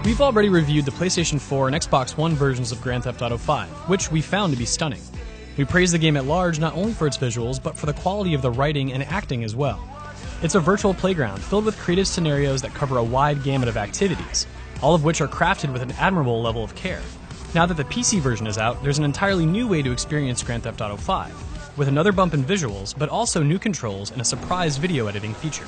We've already reviewed the PlayStation 4 and Xbox One versions of Grand Theft Auto V, which we found to be stunning. We praise the game at large not only for its visuals, but for the quality of the writing and acting as well. It's a virtual playground filled with creative scenarios that cover a wide gamut of activities, all of which are crafted with an admirable level of care. Now that the PC version is out, there's an entirely new way to experience Grand Theft Auto V, with another bump in visuals, but also new controls and a surprise video editing feature.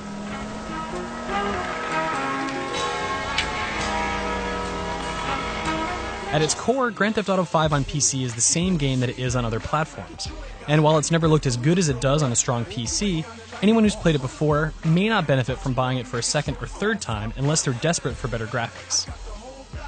At its core, Grand Theft Auto V on PC is the same game that it is on other platforms. And while it's never looked as good as it does on a strong PC, anyone who's played it before may not benefit from buying it for a second or third time unless they're desperate for better graphics.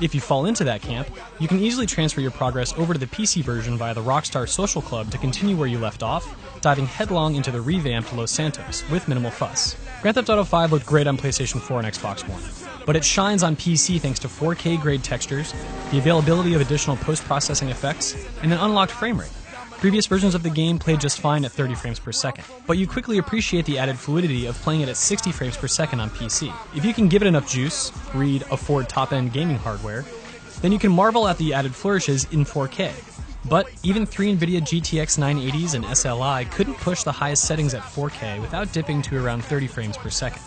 If you fall into that camp, you can easily transfer your progress over to the PC version via the Rockstar Social Club to continue where you left off, diving headlong into the revamped Los Santos with minimal fuss. Grand Theft Auto V looked great on PlayStation 4 and Xbox One, but it shines on PC thanks to 4K grade textures, the availability of additional post-processing effects, and an unlocked frame rate. Previous versions of the game played just fine at 30 frames per second, but you quickly appreciate the added fluidity of playing it at 60 frames per second on PC. If you can give it enough juice, read afford top-end gaming hardware, then you can marvel at the added flourishes in 4K. But even 3 NVIDIA GTX 980s and SLI couldn't push the highest settings at 4K without dipping to around 30 frames per second.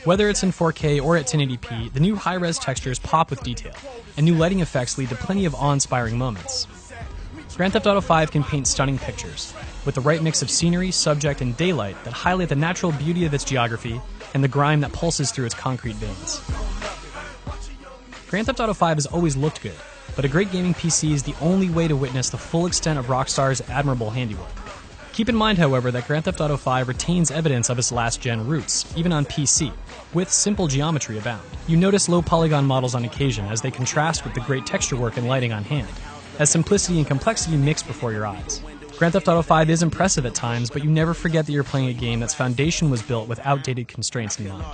Whether it's in 4K or at 1080p, the new high-res textures pop with detail, and new lighting effects lead to plenty of awe-inspiring moments. Grand Theft Auto V can paint stunning pictures, with the right mix of scenery, subject, and daylight that highlight the natural beauty of its geography and the grime that pulses through its concrete veins. Grand Theft Auto V has always looked good, but a great gaming PC is the only way to witness the full extent of Rockstar's admirable handiwork. Keep in mind, however, that Grand Theft Auto V retains evidence of its last-gen roots, even on PC, with simple geometry abound. You notice low polygon models on occasion as they contrast with the great texture work and lighting on hand, as simplicity and complexity mix before your eyes. Grand Theft Auto V is impressive at times, but you never forget that you're playing a game that's foundation was built with outdated constraints in mind.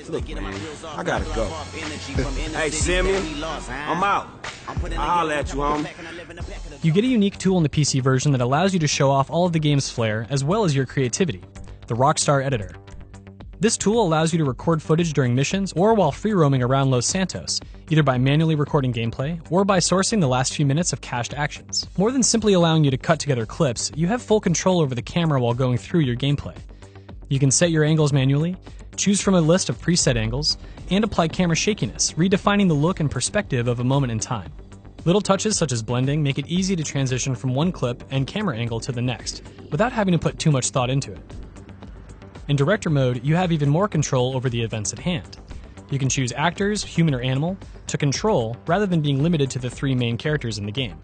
Look, man, I gotta go. Hey, Simeon, I'm out. I'll holler at you, homie. You get a unique tool in the PC version that allows you to show off all of the game's flair as well as your creativity, the Rockstar Editor. This tool allows you to record footage during missions or while free roaming around Los Santos, either by manually recording gameplay or by sourcing the last few minutes of cached actions. More than simply allowing you to cut together clips, you have full control over the camera while going through your gameplay. You can set your angles manually, choose from a list of preset angles, and apply camera shakiness, redefining the look and perspective of a moment in time. Little touches such as blending make it easy to transition from one clip and camera angle to the next, without having to put too much thought into it. In Director Mode, you have even more control over the events at hand. You can choose actors, human or animal, to control rather than being limited to the 3 main characters in the game.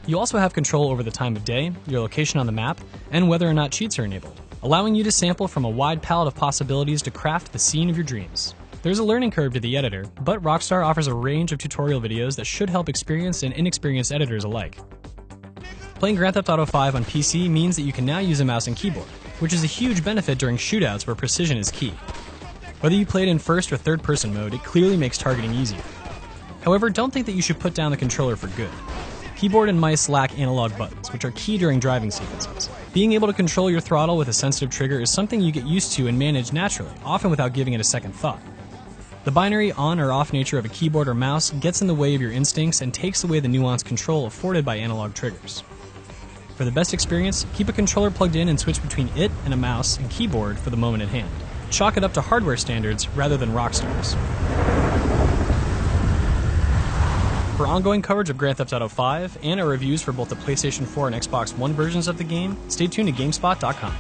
You also have control over the time of day, your location on the map, and whether or not cheats are enabled, allowing you to sample from a wide palette of possibilities to craft the scene of your dreams. There's a learning curve to the editor, but Rockstar offers a range of tutorial videos that should help experienced and inexperienced editors alike. Playing Grand Theft Auto V on PC means that you can now use a mouse and keyboard, which is a huge benefit during shootouts where precision is key. Whether you play it in first or third person mode, it clearly makes targeting easier. However, don't think that you should put down the controller for good. Keyboard and mice lack analog buttons, which are key during driving sequences. Being able to control your throttle with a sensitive trigger is something you get used to and manage naturally, often without giving it a second thought. The binary on or off nature of a keyboard or mouse gets in the way of your instincts and takes away the nuanced control afforded by analog triggers. For the best experience, keep a controller plugged in and switch between it and a mouse and keyboard for the moment at hand. Chalk it up to hardware standards rather than Rockstar's. For ongoing coverage of Grand Theft Auto V and our reviews for both the PlayStation 4 and Xbox One versions of the game, stay tuned to GameSpot.com.